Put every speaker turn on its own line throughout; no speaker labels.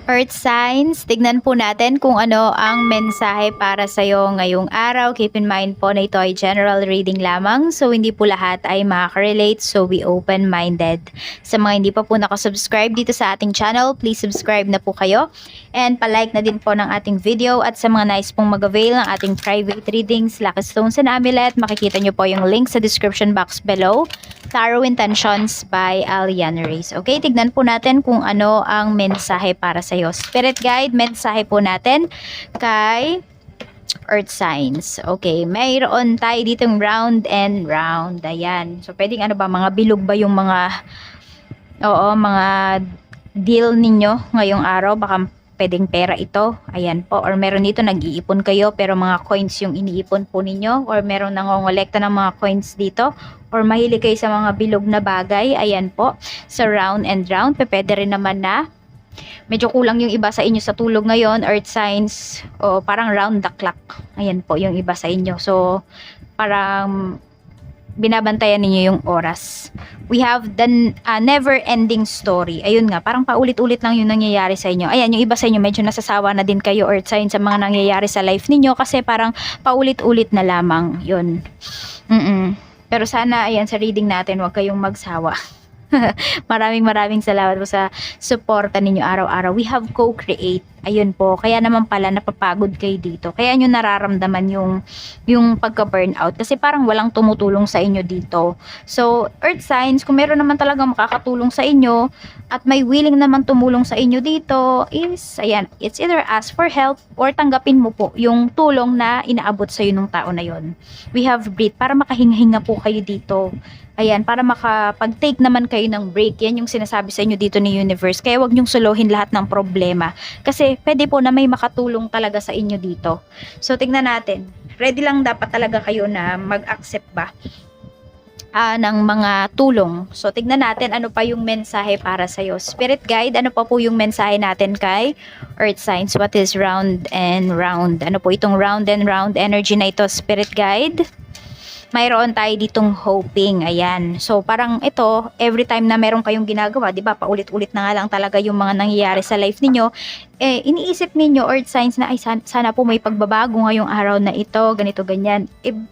Earth signs, tignan po natin kung ano ang mensahe para sa'yo ngayong araw. Keep in mind po na ito ay general reading lamang. So, hindi po lahat ay makaka-relate. So, be open-minded. Sa mga hindi pa po nakasubscribe dito sa ating channel, please subscribe na po kayo. And palike na din po ng ating video. At sa mga nice pong mag-avail ng ating private readings, Lucky Stones and Amulet, makikita nyo po yung link sa description box below. Tarot Intentions by Alian Reyes. Okay, tignan po natin kung ano ang mensahe para sa'yo. Spirit Guide, mensahe po natin kay Earth Signs. Okay, mayroon tayo ditong round and round. Ayan. So, pwedeng ano ba, mga bilog ba yung mga, mga deal ninyo ngayong araw? Baka pwedeng pera ito. Ayan po. Or meron dito nag-iipon kayo pero mga coins yung iniipon po ninyo. Or meron nangongolekta ng mga coins dito. Or mahilig kayo sa mga bilog na bagay. Ayan po. Sa round and round. Pwede rin naman na medyo kulang yung iba sa inyo sa tulog ngayon. Earth signs. O parang round the clock. Ayan po yung iba sa inyo. So parang binabantayan ninyo yung oras. We have the never-ending story. Ayun nga, parang paulit-ulit lang yung nangyayari sa inyo. Ayan, yung iba sa inyo, medyo nasasawa na din kayo, Earth sign, sa mga nangyayari sa life ninyo kasi parang paulit-ulit na lamang yun. Pero sana, ayan, sa reading natin, huwag kayong magsawa. Maraming salamat po sa suporta ninyo araw-araw. We have co-create. Ayun po. Kaya naman pala napapagod kayo dito. Kaya nyo nararamdaman yung pagka-burnout. Kasi parang walang tumutulong sa inyo dito. So, Earth signs, kung meron naman talagang makakatulong sa inyo at may willing naman tumulong sa inyo dito is, ayan, it's either ask for help or tanggapin mo po yung tulong na inaabot sa iyo ng tao na yon. We have breathe para makahinga-hinga po kayo dito. Ayan, para makapag-take naman kayo ng break. Yan yung sinasabi sa inyo dito ni Universe. Kaya wag nyong suluhin lahat ng problema. Kasi pwede po na may makatulong talaga sa inyo dito. So, tignan natin. Ready lang dapat talaga kayo na mag-accept ba ng mga tulong. So, tignan natin ano pa yung mensahe para sa'yo. Spirit Guide, ano pa po yung mensahe natin kay Earth Signs? What is round and round? Ano po itong round and round energy na ito, Spirit Guide? Mayroon tayo ditong hoping. Ayan. So, parang ito, every time na meron kayong ginagawa, di ba, paulit-ulit na nga lang talaga yung mga nangyayari sa life ninyo, iniisip ninyo, Earth signs, na ay sana po may pagbabago ngayong araw na ito, ganito, ganyan.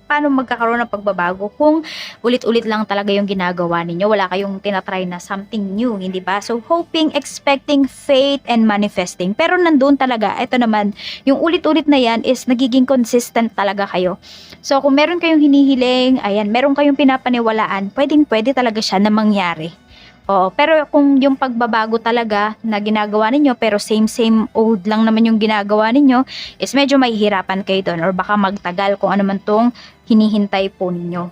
Paano magkakaroon ng pagbabago kung ulit-ulit lang talaga yung ginagawa ninyo? Wala kayong tinatry na something new, hindi ba? So, hoping, expecting, faith, and manifesting. Pero nandun talaga, ito naman, yung ulit-ulit na yan is nagiging consistent talaga kayo. So, kung meron kayong hinihiling, ayan, meron kayong pinapaniwalaan, pwede talaga siya na mangyari. Pero kung yung pagbabago talaga na ginagawa ninyo, pero same old lang naman yung ginagawa ninyo, is medyo mahihirapan kayo doon or baka magtagal kung ano man tong hinihintay po ninyo.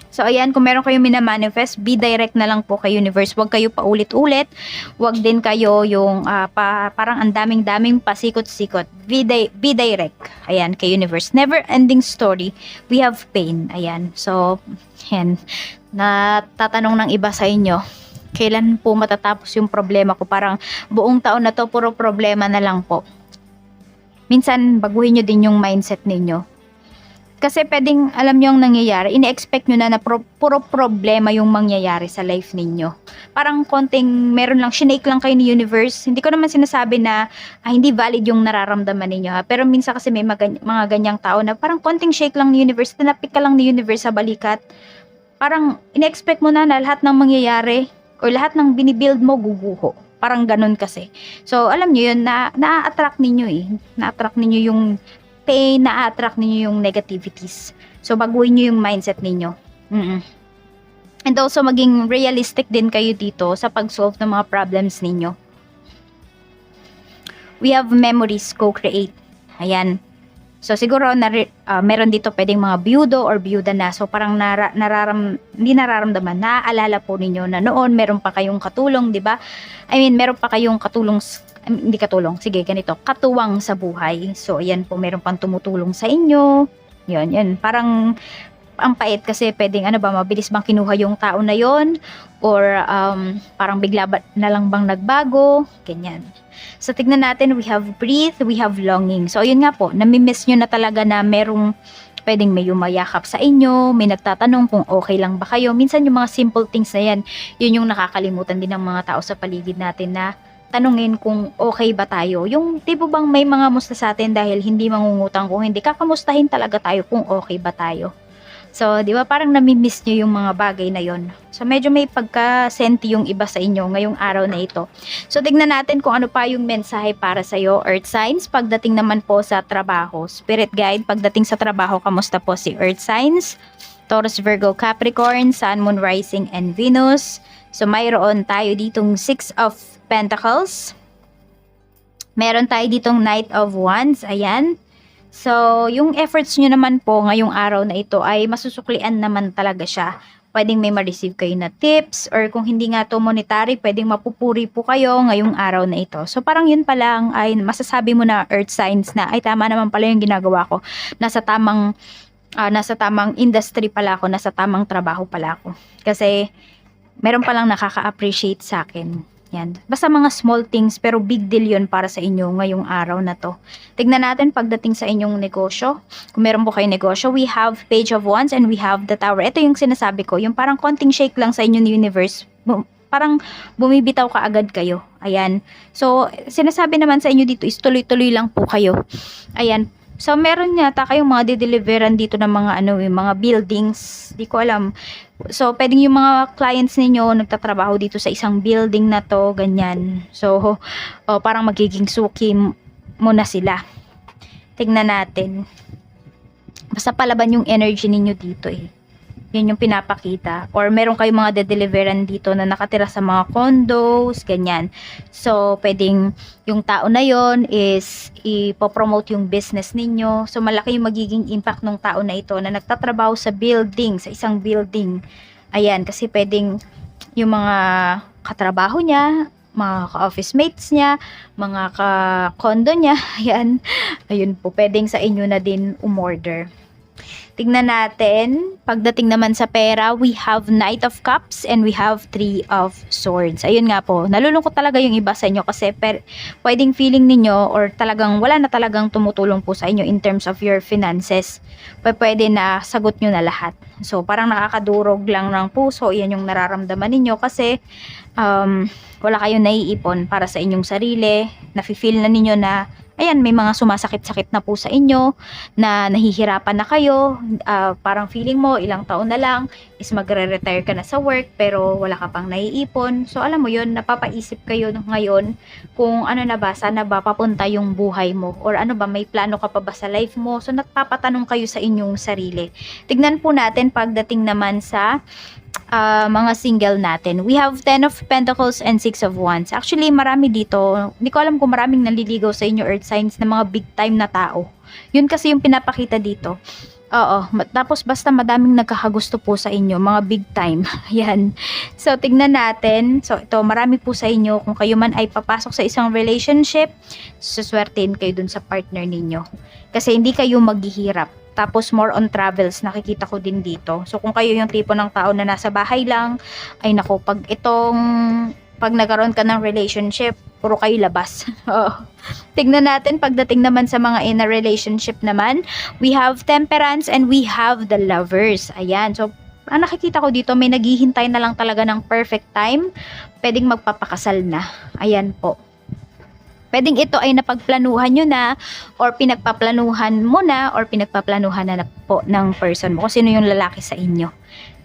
So, ayan, kung meron kayong minamanifest, be direct na lang po kay Universe. Huwag kayo paulit-ulit. Huwag din kayo yung parang ang daming pasikot-sikot. Be direct. Ayan, kay Universe. Never ending story. We have pain. Ayan. So, ayan. Natatanong ng iba sa inyo, kailan po matatapos yung problema ko? Parang buong taon na to, puro problema na lang po. Minsan, baguhin nyo din yung mindset ninyo. Kasi pwedeng, alam nyo ang nangyayari, ine-expect nyo na puro problema yung mangyayari sa life ninyo. Parang konting, meron lang, shinake lang kayo ni Universe. Hindi ko naman sinasabi na hindi valid yung nararamdaman ninyo. Ha? Pero minsan kasi may mga ganyang tao na parang konting shake lang ni Universe, tinapik ka lang ni Universe sa balikat. Parang ine-expect mo na lahat ng mangyayari or lahat ng binibuild mo guguho. Parang ganun kasi. So, alam nyo yun, na-attract ninyo Na-attract ninyo yung pain, na-attract ninyo yung negativities. So, baguhin nyo yung mindset ninyo. And also, maging realistic din kayo dito sa pag-solve ng mga problems ninyo. We have memories, co-create. Ayan. So, siguro, meron dito pwedeng mga byudo or byuda na. So, parang hindi nararamdaman. Naaalala po ninyo na noon, meron pa kayong katulong, di ba? I mean, meron pa kayong katuwang sa buhay. So, ayan po, meron pang tumutulong sa inyo. Yan. Parang, ang pait kasi pwedeng, mabilis bang kinuha yung tao na yon or parang bigla na lang bang nagbago, ganyan. So, tignan natin, we have breathe, we have longing. So, ayun nga po, namimiss nyo na talaga na merong pwedeng may umayakap sa inyo, may nagtatanong kung okay lang ba kayo. Minsan yung mga simple things na yan, yun yung nakakalimutan din ng mga tao sa paligid natin na tanungin kung okay ba tayo. Yung tipo bang may mga musta sa atin dahil hindi mangungutang, kung hindi kakamustahin talaga tayo kung okay ba tayo. So, di ba parang nami-miss nyo yung mga bagay na yon. So, medyo may pagka-senti yung iba sa inyo ngayong araw na ito. So, tignan natin kung ano pa yung mensahe para sa'yo. Earth signs, pagdating naman po sa trabaho. Spirit guide, pagdating sa trabaho, kamusta po si Earth signs? Taurus, Virgo, Capricorn, Sun, Moon, Rising, and Venus. So, mayroon tayo ditong 6 of Pentacles. Meron tayo ditong Knight of Wands. Ayan. So, yung efforts nyo naman po ngayong araw na ito ay masusuklian naman talaga siya. Pwedeng may ma-receive kayo na tips or kung hindi nga to monetary, pwedeng mapupuri po kayo ngayong araw na ito. So, parang yun pa lang ay masasabi mo na earth signs na ay tama naman pala yung ginagawa ko. Nasa tamang industry pala ako, nasa tamang trabaho pala ako. Kasi, meron palang nakaka-appreciate sa akin. Yan. Basta mga small things pero big deal yun para sa inyo ngayong araw na to. Tignan natin pagdating sa inyong negosyo. Kung meron po kayong negosyo, we have Page of Wands and we have the Tower. Ito yung sinasabi ko, yung parang konting shake lang sa inyo ni universe. Parang bumibitaw ka agad kayo. Ayan. So, sinasabi naman sa inyo dito is tuloy-tuloy lang po kayo. Ayan. So, meron yata kayong mga dideliveran dito ng mga mga buildings. Di ko alam. So, pwedeng yung mga clients ninyo nagtatrabaho dito sa isang building na to, ganyan. So, parang magiging suki mo na sila. Tignan natin. Basta palaban yung energy ninyo dito eh. Yun yung pinapakita. Or meron kayong mga de-deliveran dito na nakatira sa mga condos, ganyan. So, pwedeng yung tao na yon is ipopromote yung business ninyo. So, malaki yung magiging impact ng tao na ito na nagtatrabaho sa building, sa isang building. Ayan, kasi pwedeng yung mga katrabaho niya, mga ka-office mates niya, mga ka-condo niya, ayan. Ayun po, pwedeng sa inyo na din umorder. Tignan natin, pagdating naman sa pera, we have Knight of Cups and we have Three of Swords. Ayun nga po, nalulungkot talaga yung iba sa inyo kasi pwedeng feeling ninyo or talagang wala na talagang tumutulong po sa inyo in terms of your finances. Pwede na sagot nyo na lahat. So, parang nakakadurog lang ng puso, yan yung nararamdaman ninyo kasi wala kayong naiipon para sa inyong sarili. Nafe-feel na ninyo na ayan, may mga sumasakit-sakit na po sa inyo, na nahihirapan na kayo, parang feeling mo, ilang taon na lang, is magre-retire ka na sa work, pero wala ka pang naiipon. So, alam mo yun, napapaisip kayo ngayon kung ano na ba, sana ba papunta yung buhay mo, or ano ba, may plano ka pa ba sa life mo. So, nagpapatanong kayo sa inyong sarili. Tignan po natin pagdating naman sa mga single natin. We have 10 of Pentacles and 6 of Wands. Actually, marami dito. Hindi ko alam kung maraming naliligaw sa inyo earth signs na mga big time na tao. Yun kasi yung pinapakita dito. Oo. Tapos basta madaming nagkakagusto po sa inyo. Mga big time. Yan. So, tignan natin. So, ito, marami po sa inyo. Kung kayo man ay papasok sa isang relationship, suswertein kayo dun sa partner ninyo. Kasi hindi kayo maghihirap. Tapos more on travels, nakikita ko din dito. So kung kayo yung tipo ng tao na nasa bahay lang, ay nako, pag nagkaroon ka ng relationship, puro kayo labas. Tignan natin, pagdating naman sa mga in a relationship naman, we have Temperance and we have the Lovers. Ayan, so ang nakikita ko dito, may naghihintay na lang talaga ng perfect time, pwedeng magpapakasal na. Ayan po. Pwedeng ito ay napagplanuhan nyo na or pinagpaplanuhan mo na or pinagpaplanuhan na po ng person mo. Kung sino yung lalaki sa inyo.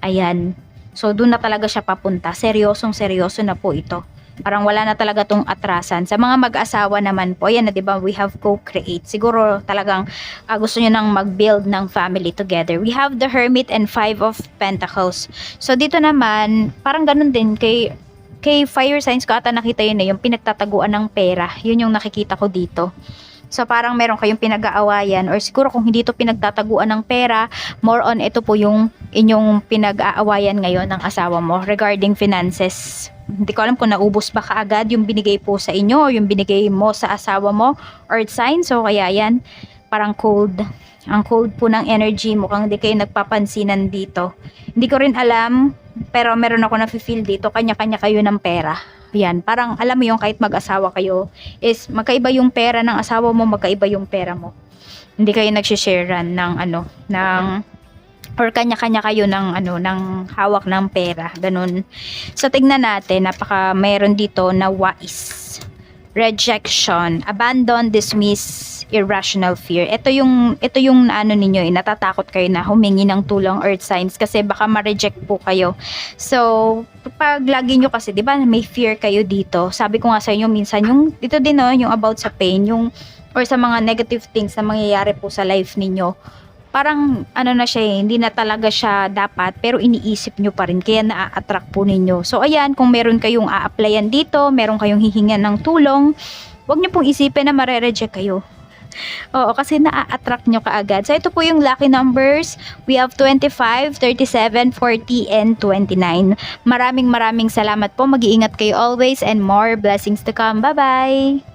Ayan. So, doon na talaga siya papunta. Seryoso na po ito. Parang wala na talaga tong atrasan. Sa mga mag-asawa naman po, yan na diba, we have co-create. Siguro talagang gusto nyo nang mag-build ng family together. We have the Hermit and 5 of Pentacles. So, dito naman, parang ganun din kay fire signs ko ata nakita yun yung pinagtataguan ng pera. Yun yung nakikita ko dito. So parang meron kayong pinag-aawayan or siguro kung hindi ito pinagtataguan ng pera, more on ito po yung inyong pinag-aawayan ngayon ng asawa mo regarding finances. Hindi ko alam kung naubos ba kaagad yung binigay po sa inyo o yung binigay mo sa asawa mo, earth sign. So kaya yan, parang cold. Ang cold po ng energy, mukhang hindi kayo nagpapansinan dito. Hindi ko rin alam, pero meron ako na-feel dito, kanya-kanya kayo ng pera. Yan, parang alam mo yung kahit mag-asawa kayo, is magkaiba yung pera ng asawa mo, magkaiba yung pera mo. Hindi kayo nagsisharean or kanya-kanya kayo ng hawak ng pera, ganun. So tignan natin, meron dito na wais. rejection, abandon, dismiss, irrational fear. Ito yung ano ninyo, natatakot kayo na humingi ng tulong earth signs kasi baka ma-reject po kayo. So, pag lagi nyo kasi, 'di ba, may fear kayo dito. Sabi ko nga sa inyo minsan yung dito din yung about sa pain, yung or sa mga negative things na mangyayari po sa life ninyo. Parang ano na siya hindi na talaga siya dapat pero iniisip nyo pa rin kaya na-attract po ninyo. So ayan, kung meron kayong a-applyan dito, meron kayong hihingan ng tulong, wag nyo pong isipin na mare-reject kayo. Oo, kasi na-attract nyo kaagad. So ito po yung lucky numbers. We have 25, 37, 40, and 29. Maraming salamat po. Mag-iingat kayo always and more blessings to come. Bye-bye!